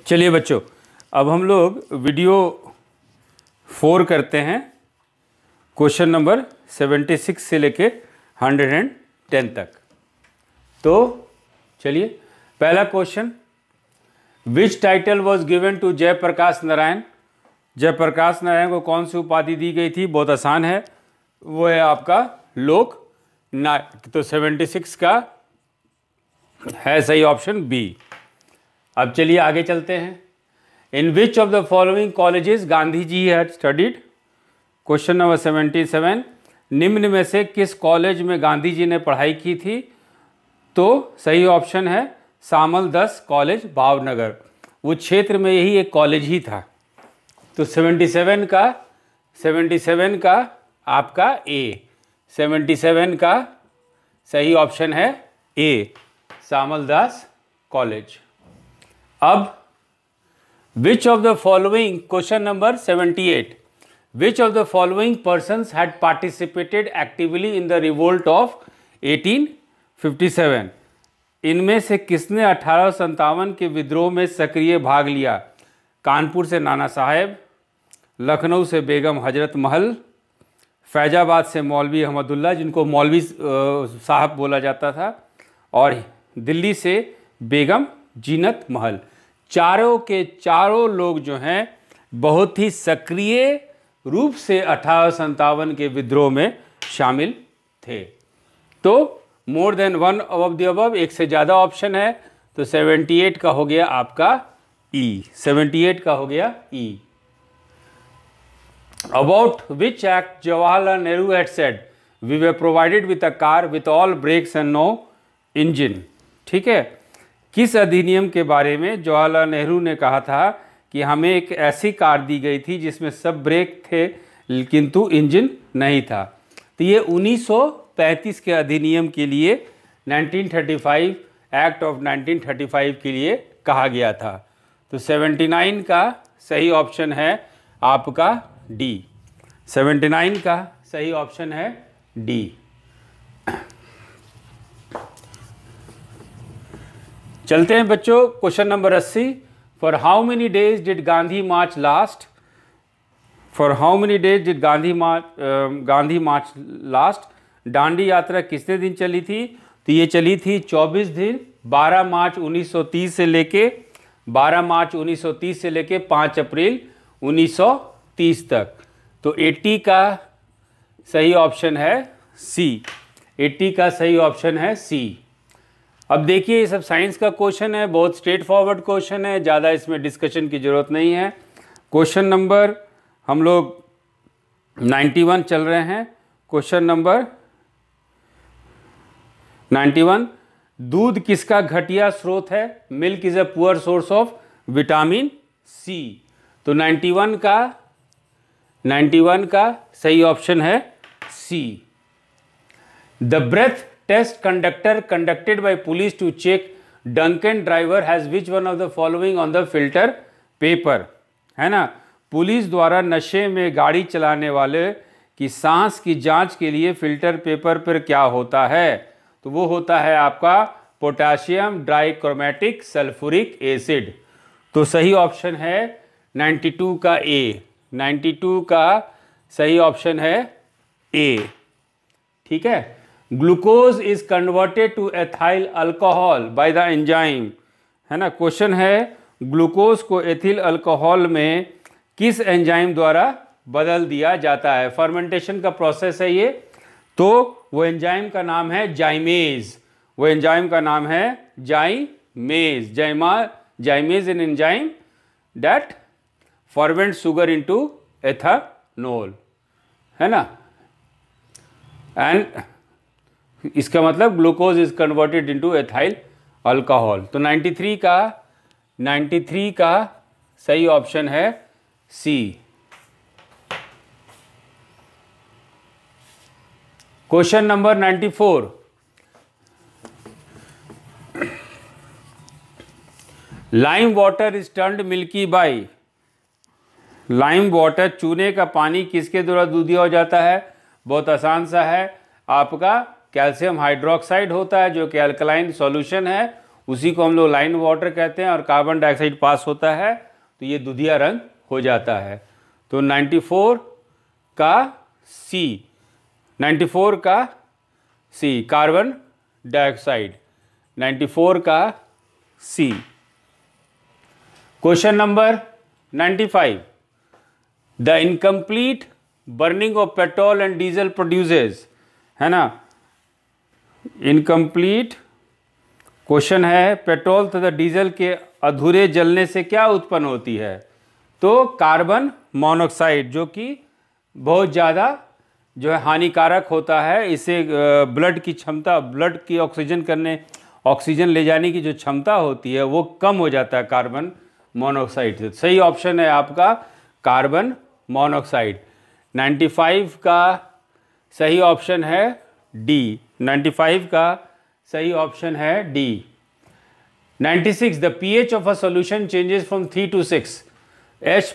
चलिए बच्चों, अब हम लोग वीडियो 4 करते हैं। क्वेश्चन नंबर 76 से लेके 110 तक। तो चलिए, पहला question, which title was given to Jayaprakash Narayan. Jayaprakash Narayan को कौन सी उपाधि दी गई थी? बहुत आसान है, वो है आपका लोक नायक। तो 76 का है सही ऑप्शन बी। अब चलिए आगे चलते हैं। In which of the following colleges Gandhi ji had studied. Question number 77, निम्न में से किस कॉलेज में गांधी जी ने पढ़ाई की थी? तो सही ऑप्शन है सामल 10 कॉलेज, भावनगर। वो क्षेत्र में यही एक कॉलेज ही था। तो 77 का आपका ए, 77 का सही ऑप्शन है ए, सामल दास कॉलेज। अब विच of the following, question number 78, which of the following persons had participated actively in the revolt of 1857। इनमें से किसने 1857 के विद्रोह में सक्रिय भाग लिया? कानपुर से नाना साहेब, लखनऊ से बेगम हजरत महल, फैजाबाद से मौलवी अहमदुल्ला, जिनको मौलवी साहब बोला जाता था, और दिल्ली से बेगम जीनत महल। चारों के चारों लोग जो हैं बहुत ही सक्रिय रूप से 1857 के विद्रोह में शामिल थे। तो more than one above the above, एक से ज़्यादा ऑप्शन है। तो 78 का हो गया आपका ई, 78 का हो गया E. About which act Jawaharlal Nehru had said we were provided with a car with all brakes and no engine. ठीक है, किस अधिनियम के बारे में जवाहरलाल नेहरू ने कहा था कि हमें एक ऐसी कार दी गई थी जिसमें सब ब्रेक थे किंतु इंजन नहीं था? तो ये 1935 के अधिनियम के लिए 1935 एक्ट ऑफ 1935 के लिए कहा गया था। तो 79 का सही ऑप्शन है आपका डी, 79 का सही ऑप्शन है डी। चलते हैं बच्चों, question number 80, for how many days did Gandhi March last. For how many days did Gandhi March last. Dandi यात्रा कितने दिन चली थी? तो ये चली थी 24 दिन, 12 मार्च 1930 से लेके 5 अप्रैल 1930 तक। तो 80 का सही ऑप्शन है सी, 80 का सही ऑप्शन है सी। अब देखिए, ये सब साइंस का क्वेश्चन है, बहुत स्ट्रेट फॉरवर्ड क्वेश्चन है, ज़्यादा इसमें डिस्कशन की ज़रूरत नहीं है। क्वेश्चन नंबर हम लोग 91 चल रहे हैं। क्वेश्चन नंबर 91, दूध किसका घटिया स्रोत है? Milk is a poor source of vitamin C. तो 91 का सही ऑप्शन है C. The breath test conducted by police to check drunken driver has which one of the following on the filter paper. है ना, पुलिस द्वारा नशे में गाड़ी चलाने वाले की सांस की जांच के लिए फिल्टर पेपर पर क्या होता है? तो वो होता है आपका पोटाशियम डाइक्रोमेटिक सल्फ्यूरिक एसिड। तो सही ऑप्शन है 92 का ए, 92 का सही ऑप्शन है ए। ठीक है, glucose is converted to ethyl alcohol by the enzyme. है ना, क्वेश्चन है ग्लूकोज को एथिल अल्कोहल में किस एंजाइम द्वारा बदल दिया जाता है? फर्मेंटेशन का प्रोसेस है ये। तो वो एंजाइम का नाम है जाइमेज, वो एंजाइम का नाम है zymase. Zymase an enzyme that ferment sugar into ethanol. है ना, एंड इसका मतलब glucose is converted into ethyl alcohol. तो 93 का सही ऑप्शन है C. Question number 94, lime water is turned milky by. Lime water, चूने का पानी किसके द्वारा दूधिया हो जाता है? बहुत आसान सा है, आपका कैल्शियम हाइड्रोक्साइड होता है जो कि अल्कलाइन सॉल्यूशन है, उसी को हम लोग लाइन वाटर कहते हैं, और कार्बन डाइऑक्साइड पास होता है तो ये दुधिया रंग हो जाता है। तो 94 का सी, 94 का सी कार्बन डाइऑक्साइड, 94 का C. Question number 95, the incomplete burning of petrol and diesel produces, है ना, इनकम्प्लीट क्वेश्चन है, पेट्रोल तथा डीजल के अधूरे जलने से क्या उत्पन्न होती है? तो कार्बन मोनोऑक्साइड, जो कि बहुत ज़्यादा जो है हानिकारक होता है। इससे ब्लड की क्षमता, ब्लड की ऑक्सीजन ले जाने की जो क्षमता होती है वो कम हो जाता है कार्बन मोनोऑक्साइड से। सही ऑप्शन है आपका कार्बन मोनोऑक्साइड। 95 का सही ऑप्शन है डी, 95 का सही ऑप्शन है D. 96, the pH of a solution changes from 3 to 6, H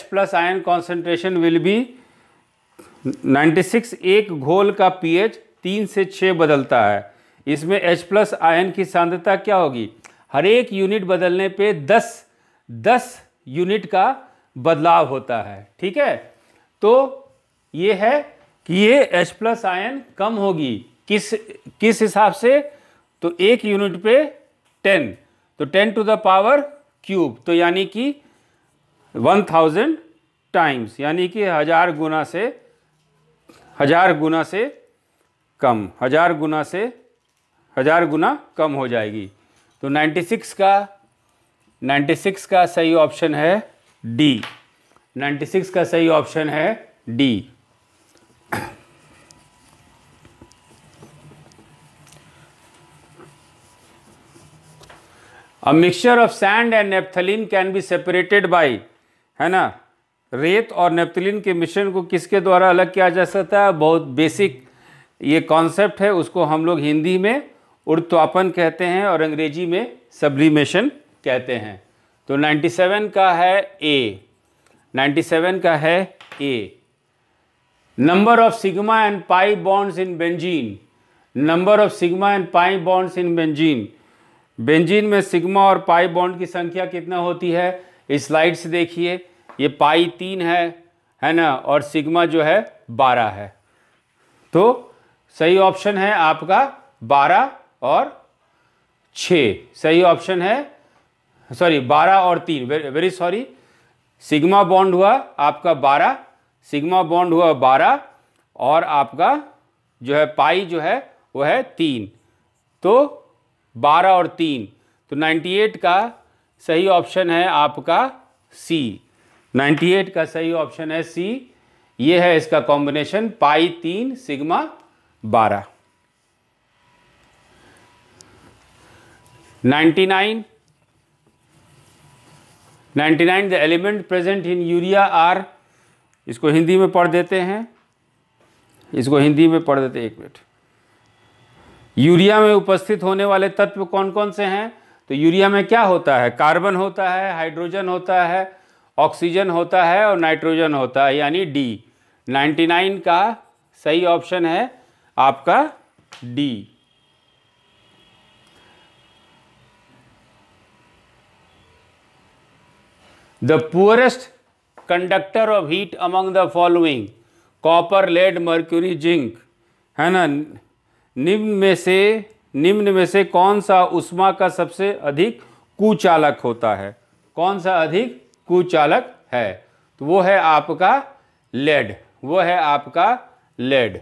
plus ion concentration will be. 96, एक घोल का pH 3 से 6 बदलता है। इसमें H प्लस आयन की सांद्रता क्या होगी? हर एक यूनिट बदलने पे 10 यूनिट का बदलाव होता है, ठीक है। तो ये है कि ये H प्लस आयन कम होगी, किस हिसाब से? तो एक यूनिट पे 10, तो 10 टू द पावर क्यूब, तो यानी कि 1000 टाइम्स, यानी कि 1000 गुना से कम, 1000 गुना कम हो जाएगी। तो 96 का सही ऑप्शन है डी, 96 का सही ऑप्शन है D. A mixture of sand and naphthalene can be separated by, है ना, रेत और नेप्थलीन के मिश्रण को किसके द्वारा अलग किया जा सकता है? बहुत बेसिक ये कॉन्सेप्ट है, उसको हम लोग हिंदी में ऊर्ध्वापन कहते हैं और अंग्रेजी में सब्लिमेशन कहते हैं। तो 97 का है ए, 97 का है A. Number of sigma and pi bonds in benzene, number of sigma and pi bonds in benzene, benzene में सिग्मा और पाई बॉन्ड की संख्या कितना होती है? इस स्लाइड से देखिए, ये पाई 3 है ना, और सिग्मा जो है 12 है। तो सही ऑप्शन है आपका 12 और 6, सही ऑप्शन है, सॉरी 12 और 3, वेरी सॉरी, सिग्मा बॉन्ड हुआ आपका 12, सिग्मा बॉन्ड हुआ 12 और आपका जो है पाई जो है वो है 3, तो 12 और 3, तो 98 का सही ऑप्शन है आपका सी, 98 का सही ऑप्शन है सी। ये है इसका combination, pi 3 sigma 12। 99, the element present in urea are, इसको हिंदी में पढ़ देते हैं, इसको हिंदी में पढ़ देते हैं, एक मिनट। यूरिया में उपस्थित होने वाले तत्व कौन कौन से हैं? तो यूरिया में क्या होता है? कार्बन होता है, हाइड्रोजन होता है, ऑक्सीजन होता है और नाइट्रोजन होता है, यानी डी। 99 का सही ऑप्शन है आपका D. The poorest conductor of heat among the following, copper, lead, mercury, zinc, है ना, निम्न में से कौन सा उष्मा का सबसे अधिक कुचालक होता है? कौन सा अधिक कुचालक है? तो वो है आपका लेड, वो है आपका लेड।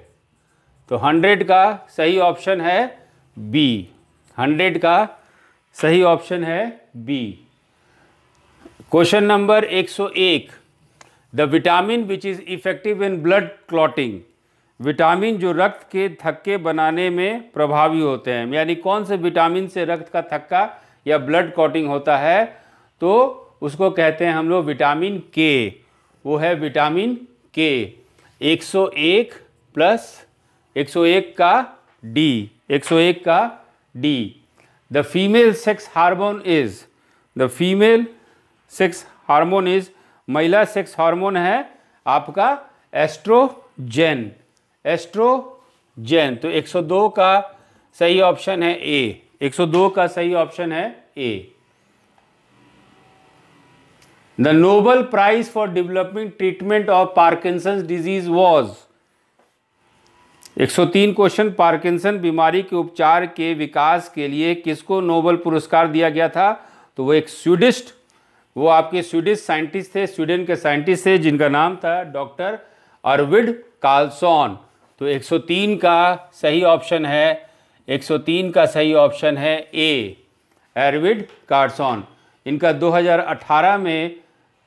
तो 100 का सही ऑप्शन है बी, 100 का सही ऑप्शन है B. Question number 101, the vitamin which is effective in blood clotting, vitamin जो रक्त के थक्के बनाने में प्रभावी होते हैं, यानी कौन से विटामिन से रक्त का थक्का या ब्लड क्लॉटिंग होता है? तो उसको कहते हैं हम लोग विटामिन के, वो है विटामिन के। 101 प्लस 101 का डी, 101 का D. The female sex hormone is, the female sex hormone is, महिला सेक्स हार्मोन है आपका एस्ट्रोजेन, एस्ट्रोजेन। तो 102 का सही ऑप्शन है ए, 102 का सही ऑप्शन है A. The Nobel prize for developing treatment of Parkinson's disease was. 103 question, Parkinson बीमारी के उपचार के विकास के लिए किसको नोबेल पुरस्कार दिया गया था? तो वो एक स्वीडिश, वो आपके स्वीडिश साइंटिस्ट थे, स्वीडन के साइंटिस्ट थे, जिनका नाम था डॉक्टर अर्विड कार्लसन। तो 103 का सही ऑप्शन है, 103 का सही ऑप्शन है ए, अर्विड कार्लसन। इनका 2018 में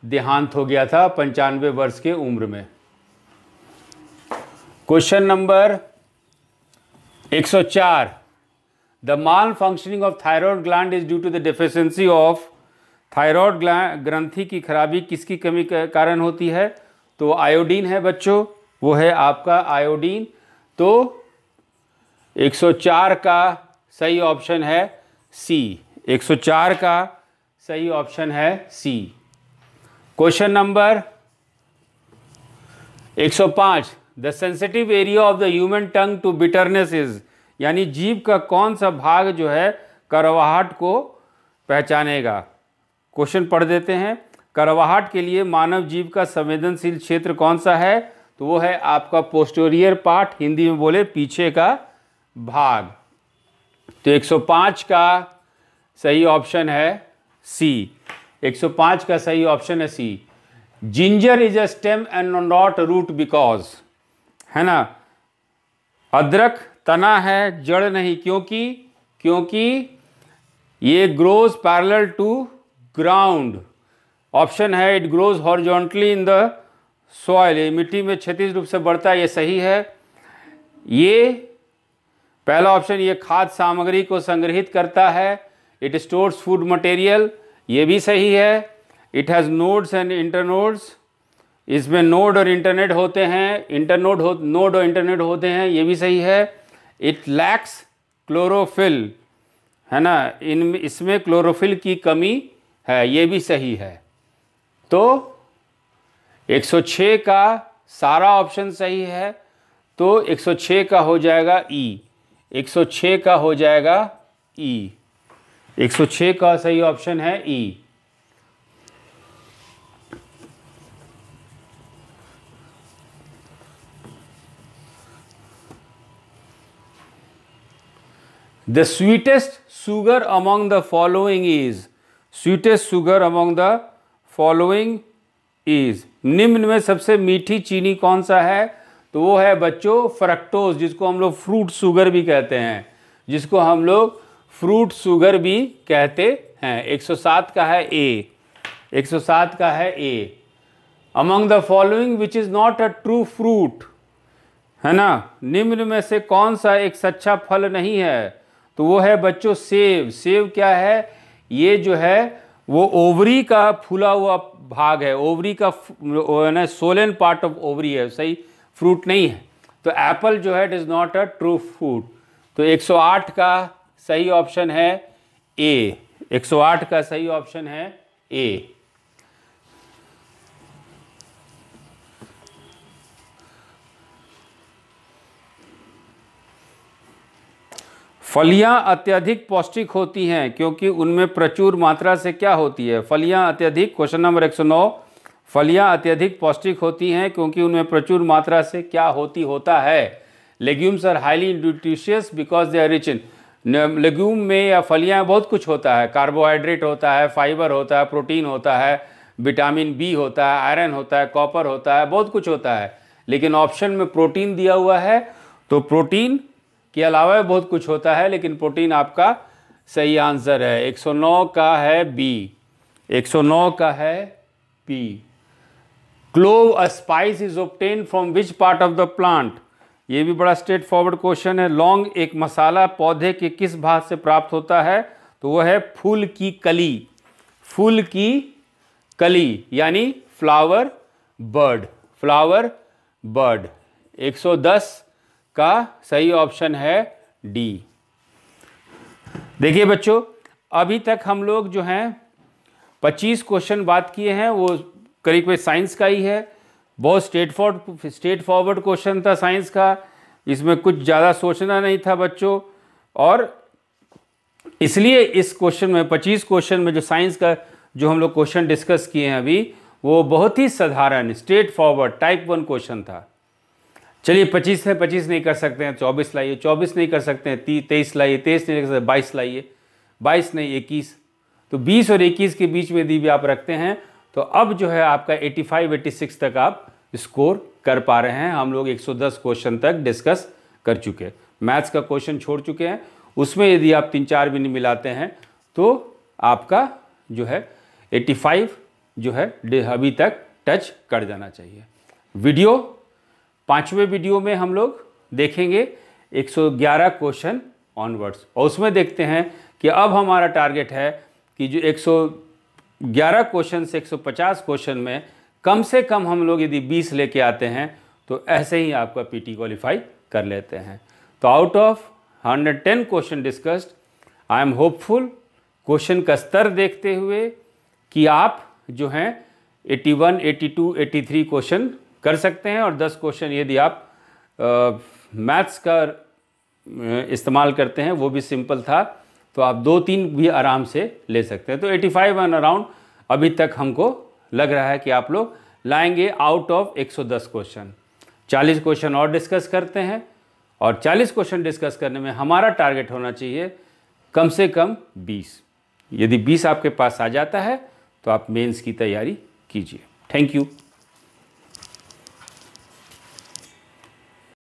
देहांत हो गया था 95 वर्ष के उम्र में। Question number 104, the malfunctioning of thyroid gland is due to the deficiency of. Thyroid ग्रंथि की खराबी किसकी कमी के कारण होती है? तो आयोडीन है बच्चों, वो है आपका आयोडीन। तो 104 का सही ऑप्शन है सी, 104 का सही ऑप्शन है C. Question number 105, the sensitive area of the human tongue to bitterness is. यानी जीभ का कौन सा भाग जो है कड़वाहट को पहचानेगा? क्वेश्चन पढ़ देते हैं। कड़वाहट के लिए मानव जीभ का संवेदनशील क्षेत्र कौन सा है? तो वो है आपका पोस्टीरियर पार्ट, हिंदी में बोले पीछे का भाग। तो 105 का सही ऑप्शन है सी, 105 का सही ऑप्शन है C. Ginger is a stem and not root because, है ना। अदरक तना है, जड़ नहीं, क्योंकि ये grows parallel to ground. Option है it grows horizontally in the soil, ये मिट्टी में क्षैतिज रूप से बढ़ता है, ये सही है। ये पहला ऑप्शन, ये खाद्य सामग्री को संग्रहित करता है, इट स्टोर्स फूड मटेरियल, ये भी सही है। It has nodes and internodes, इसमें नोड और इंटरनेट होते हैं, नोड और इंटरनेट होते हैं, ये भी सही है। इट लैक्स क्लोरोफिल, है ना, इसमें क्लोरोफिल की कमी है, ये भी सही है। तो 106 का सारा ऑप्शन सही है, तो 106 का हो जाएगा ई, 106 का हो जाएगा ई, 106 का सही ऑप्शन है ई। The sweetest sugar among the following is, sweetest sugar among the following is, निम्न में सबसे मीठी चीनी कौन सा है? तो वो है बच्चों फ्रक्टोज, जिसको हम लोग फ्रूट शुगर भी कहते हैं, जिसको हम लोग फ्रूट शुगर भी कहते हैं। 107 का है ए, 107 का है A. Among the following which is not a true fruit, है ना, निम्न में से कौन सा एक सच्चा फल नहीं है? तो वो है बच्चों सेब। सेब क्या है? ये जो है वो ओवरी का फूला हुआ भाग है, ओवरी का ना सोलन पार्ट ऑफ ओवरी है, सही फ्रूट नहीं है। तो एप्पल जो है it is not a true fruit. तो 108 का सही ऑप्शन है ए, 108 का सही ऑप्शन है ए। फलियां अत्यधिक पौष्टिक होती हैं क्योंकि उनमें प्रचुर मात्रा से क्या होती है? फलियां अत्यधिक, क्वेश्चन नंबर 109, फलियां अत्यधिक पौष्टिक होती हैं क्योंकि उनमें प्रचुर मात्रा से क्या होता है? Legumes are highly nutritious because they are rich in. Legume में या फलियां बहुत कुछ होता है, कार्बोहाइड्रेट होता है, फाइबर होता है, प्रोटीन होता है, विटामिन बी होता है, आयरन होता है, कॉपर होता है, बहुत कुछ होता है। लेकिन ऑप्शन में प्रोटीन दिया हुआ है, तो प्रोटीन के अलावा बहुत कुछ होता है, लेकिन प्रोटीन आपका सही आंसर है। 109 का है बी, 109 का है B. Clove a spice is obtain from which part of the plant? ये भी बड़ा स्ट्रेट फॉरवर्ड क्वेश्चन है। लौंग एक मसाला पौधे के किस भाग से प्राप्त होता है? तो वह है फूल की कली, फूल की कली यानी फ्लावर बर्ड, फ्लावर बर्ड। 110 का सही ऑप्शन है डी। देखिए बच्चों, अभी तक हम लोग जो हैं 25 क्वेश्चन बात किए हैं, वो करीब साइंस का ही है। बहुत स्ट्रेट फॉरवर्ड क्वेश्चन था साइंस का, इसमें कुछ ज़्यादा सोचना नहीं था बच्चों। और इसलिए इस क्वेश्चन में 25 क्वेश्चन में जो साइंस का जो हम लोग क्वेश्चन डिस्कस किए हैं अभी, वो बहुत ही साधारण स्ट्रेट फॉरवर्ड टाइप 1 क्वेश्चन था। चलिए 25 है, 25 नहीं कर सकते हैं 24 लाइए, 24 नहीं कर सकते हैं 23 लाइए, 23 नहीं कर सकते 22 लाइए, 22 नहीं 21। तो 20 और 21 के बीच में यदि भी आप रखते हैं तो अब जो है आपका 85-86 तक आप स्कोर कर पा रहे हैं। हम लोग 110 क्वेश्चन तक डिस्कस कर चुके हैं, मैथ्स का क्वेश्चन छोड़ चुके हैं। उसमें यदि आप 3-4 भी नहीं मिलाते हैं तो आपका जो है 85 जो है अभी तक टच कर जाना चाहिए। वीडियो 5वें वीडियो में हम लोग देखेंगे 111 क्वेश्चन ऑनवर्ड्स, और उसमें देखते हैं कि अब हमारा टारगेट है कि जो 111 क्वेश्चन से 150 क्वेश्चन में कम से कम हम लोग यदि 20 लेके आते हैं तो ऐसे ही आपका पीटी क्वालिफाई कर लेते हैं। तो out of 110 question discussed, I am hopeful question का स्तर देखते हुए कि आप जो हैं 81, 82, 83 क्वेश्चन कर सकते हैं, और 10 क्वेश्चन यदि आप मैथ्स का इस्तेमाल करते हैं, वो भी सिंपल था, तो आप 2-3 भी आराम से ले सकते हैं। तो 85 एंड अराउंड अभी तक हमको लग रहा है कि आप लोग लाएंगे आउट ऑफ 110 क्वेश्चन। 40 क्वेश्चन और डिस्कस करते हैं, और 40 क्वेश्चन डिस्कस करने में हमारा टारगेट होना चाहिए कम से कम 20। यदि 20 आपके पास आ जाता है तो आप मेंस की तैयारी कीजिए। Thank you.